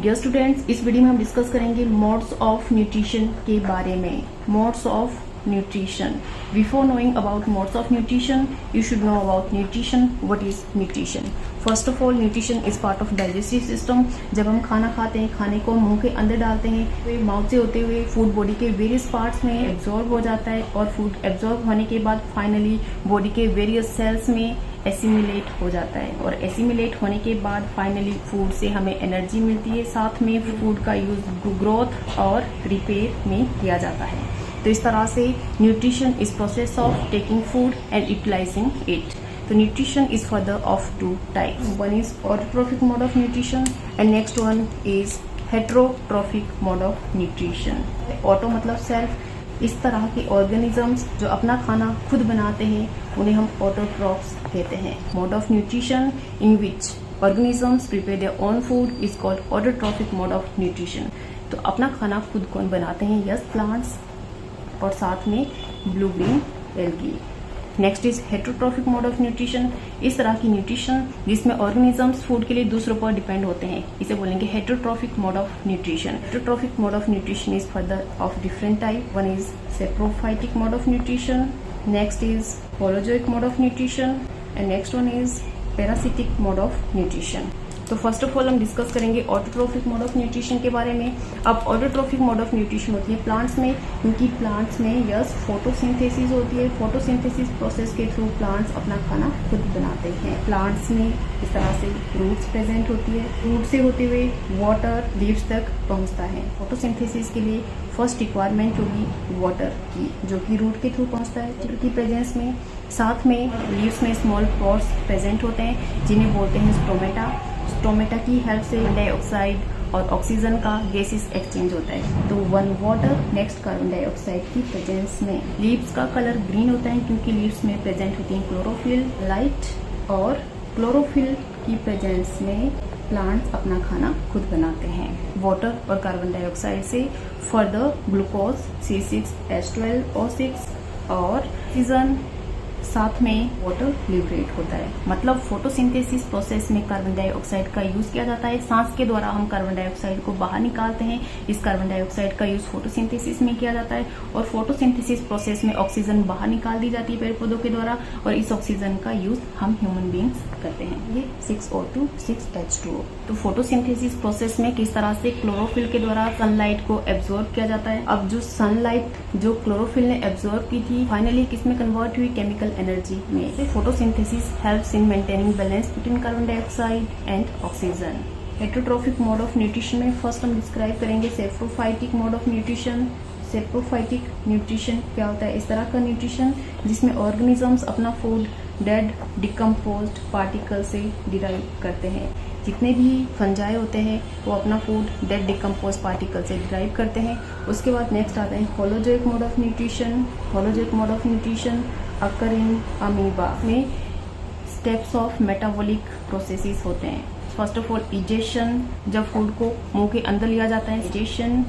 Dear students, इस video में हम डिस्कस करेंगे मोड्स ऑफ न्यूट्रिशन के बारे में। Modes of nutrition. Before knowing about modes of nutrition, you should know about nutrition. What is nutrition? First of all, nutrition is part of digestive system. जब हम खाना खाते हैं, खाने को मुंह के अंदर डालते हैं, वे माउथ से होते हुए फूड बॉडी के वेरियस पार्ट्स में एब्जॉर्ब हो जाता है और फूड एब्जॉर्ब होने के बाद फाइनली बॉडी के वेरियस सेल्स में एसिमिलेट हो जाता है और एसिमिलेट होने के बाद फाइनली फूड से हमें एनर्जी मिलती है। साथ में फूड का यूज ग्रोथ और रिपेयर में किया जाता है। तो इस तरह से nutrition is process of taking food and utilizing it. तो nutrition is further of two types. One is autotrophic mode of nutrition and next one is heterotrophic mode of nutrition. Auto मतलब सेल्फ। इस तरह के organisms जो अपना खाना खुद बनाते हैं उन्हें हम ऑटोट्रॉफ्स कहते हैं। Mode of nutrition in which organisms prepare their own food is called autotrophic mode of nutrition. तो अपना खाना खुद कौन बनाते हैं? यस, प्लांट्स और साथ में blue green algae. Next is heterotrophic mode of nutrition. इस तरह की न्यूट्रिशन जिसमें ऑर्गेनिजम्स फूड के लिए दूसरों पर डिपेंड होते हैं, इसे बोलेंगे heterotrophic mode of nutrition. Heterotrophic mode of nutrition is further of different type. One is saprophytic mode of nutrition, next is holozoic mode of nutrition and next one is parasitic mode of nutrition. तो first of all हम discuss करेंगे autotrophic mode of nutrition के बारे में। अब autotrophic mode of nutrition होती है plants में, क्योंकि प्लांट्स में यस फोटोसिंथेसिस होती है। फोटोसिंथेसिस प्रोसेस के थ्रू प्लांट्स अपना खाना खुद बनाते हैं। प्लांट्स में इस तरह से रूट्स प्रेजेंट होती है, रूट से होते हुए वाटर लीव्स तक पहुंचता है। फोटोसिंथेसिस के लिए फर्स्ट रिक्वायरमेंट होगी वाटर की, जो कि रूट के थ्रू पहुंचता है वाटर की प्रेजेंस में। साथ में लीव्स में स्मॉल पोर्स प्रेजेंट होते हैं जिन्हें बोलते हैं स्टोमेटा। स्टोमेटा की हेल्प से डाइऑक्साइड और ऑक्सीजन का गैसेस एक्सचेंज होता है। तो one water, next carbon dioxide की प्रेजेंस में लीव्स का कलर ग्रीन होता है क्योंकि लीव्स में प्रेजेंट होती है क्लोरोफिल लाइट, और क्लोरोफिल की प्रेजेंस में प्लांट्स अपना खाना खुद बनाते हैं। वाटर और कार्बन डाइऑक्साइड से फर्दर ग्लूकोज C6H12O6 और ऑक्सीजन, साथ में वाटर लिबरेट होता है। मतलब फोटोसिंथेसिस प्रोसेस में कार्बन डाइऑक्साइड का यूज किया जाता है। सांस के द्वारा हम कार्बन डाइऑक्साइड को बाहर निकालते हैं। इस कार्बन डाइऑक्साइड का यूज फोटोसिंथेसिस में किया जाता है और फोटोसिंथेसिस प्रोसेस में ऑक्सीजन बाहर निकाल दी जाती है पेड़ पौधों के द्वारा, और इस ऑक्सीजन का यूज हम ह्यूमन बींग्स करते हैं। ये 6O2 6H2O। तो फोटोसिंथेसिस प्रोसेस में किस तरह से क्लोरोफिल के द्वारा सनलाइट को एब्जॉर्ब किया जाता है। अब जो सनलाइट जो क्लोरोफिल ने एब्जॉर्ब की थी फाइनली किसमें कन्वर्ट हुई? केमिकल एनर्जी में। Photosynthesis helps in maintaining balance between carbon dioxide and oxygen. Heterotrophic mode of nutrition में फर्स्ट हम डिस्क्राइब करेंगे saprophytic mode of nutrition. Saprophytic nutrition क्या होता है? इस तरह का न्यूट्रिशन जिसमें ऑर्गेनिजम्स अपना फूड डेड डिकम्पोज्ड पार्टिकल से डिराइव करते हैं। जितने भी फंजाई होते हैं वो अपना फूड डेड डिकम्पोज पार्टिकल से डिराइव करते हैं। उसके बाद नेक्स्ट आता है holozoic mode of nutrition. Holozoic mode of nutrition occur in amoeba में स्टेप्स ऑफ मेटाबॉलिक प्रोसेसेस होते हैं। फर्स्ट ऑफ ऑल इजेशन, जब फूड को मुंह के अंदर लिया जाता है egestion.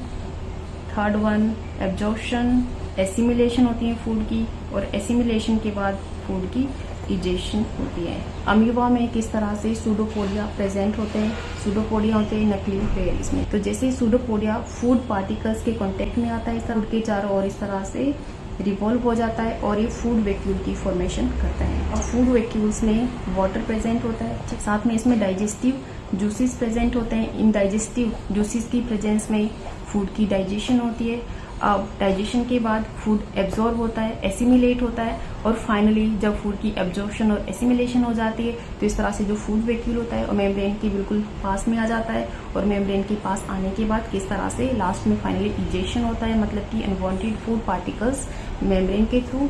Third one absorption, assimilation होती है फूड की, और एसिमिलेशन के बाद फूड की इजेशन होती है। अमीबा में किस तरह से सूडोपोडिया प्रेजेंट होते हैं। सूडोपोडिया होते हैं नकली पेड़ इसमें। तो जैसे सूडोपोडिया फूड पार्टिकल्स के कांटेक्ट में आता है इस तरह के चारों ओर इस तरह से रिवॉल्व हो जाता है और ये फूड वैक्यूल की फॉर्मेशन करता है। और फूड वैक्यूल्स में वाटर प्रेजेंट होता है, साथ में इसमें डाइजेस्टिव जूसेस प्रेजेंट होते हैं। इन डाइजेस्टिव जूसेस की प्रेजेंस में फूड की डाइजेशन होती है। अब डाइजेशन के बाद फूड एब्जॉर्ब होता है, एसिमिलेट होता है, और फाइनली जब फूड की एब्जॉर्प्शन और एसिमिलेशन हो जाती है तो इस तरह से जो फूड वैक्यूल होता है और मेम्ब्रेन के बिल्कुल पास में आ जाता है। और मेम्ब्रेन के पास आने के बाद किस तरह से लास्ट में फाइनली इजेक्शन होता है, मतलब कि अनवांटेड फूड पार्टिकल्स मेम्ब्रेन के थ्रू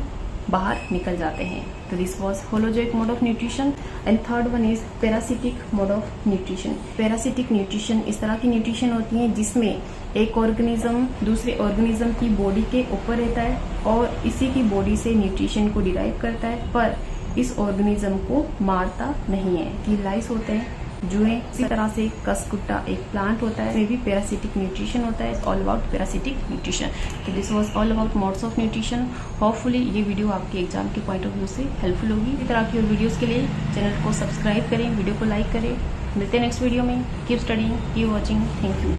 बाहर निकल जाते हैं। तो this was holozoic mode of nutrition and third one is parasitic mode of nutrition. Parasitic nutrition इस तरह की न्यूट्रिशन होती है जिसमें एक ऑर्गेनिज्म दूसरे ऑर्गेनिज्म की बॉडी के ऊपर रहता है और इसी की बॉडी से न्यूट्रिशन को डिराइव करता है, पर इस ऑर्गेनिज्म को मारता नहीं है। कि लाइस होते हैं जुएं। इसी तरह से कसकुट्टा एक प्लांट होता है, इसमें भी पैरासिटिक न्यूट्रिशन होता है। All about parasitic nutrition. तो this was all about modes of nutrition. Hopefully ये वीडियो आपके एग्जाम के पॉइंट ऑफ व्यू से हेल्पफुल होगी। इसी तरह की और वीडियोस के लिए चैनल को सब्सक्राइब करें, वीडियो को लाइक करें। मिलते हैं नेक्स्ट वीडियो में। Keep studying, keep watching. Thank you.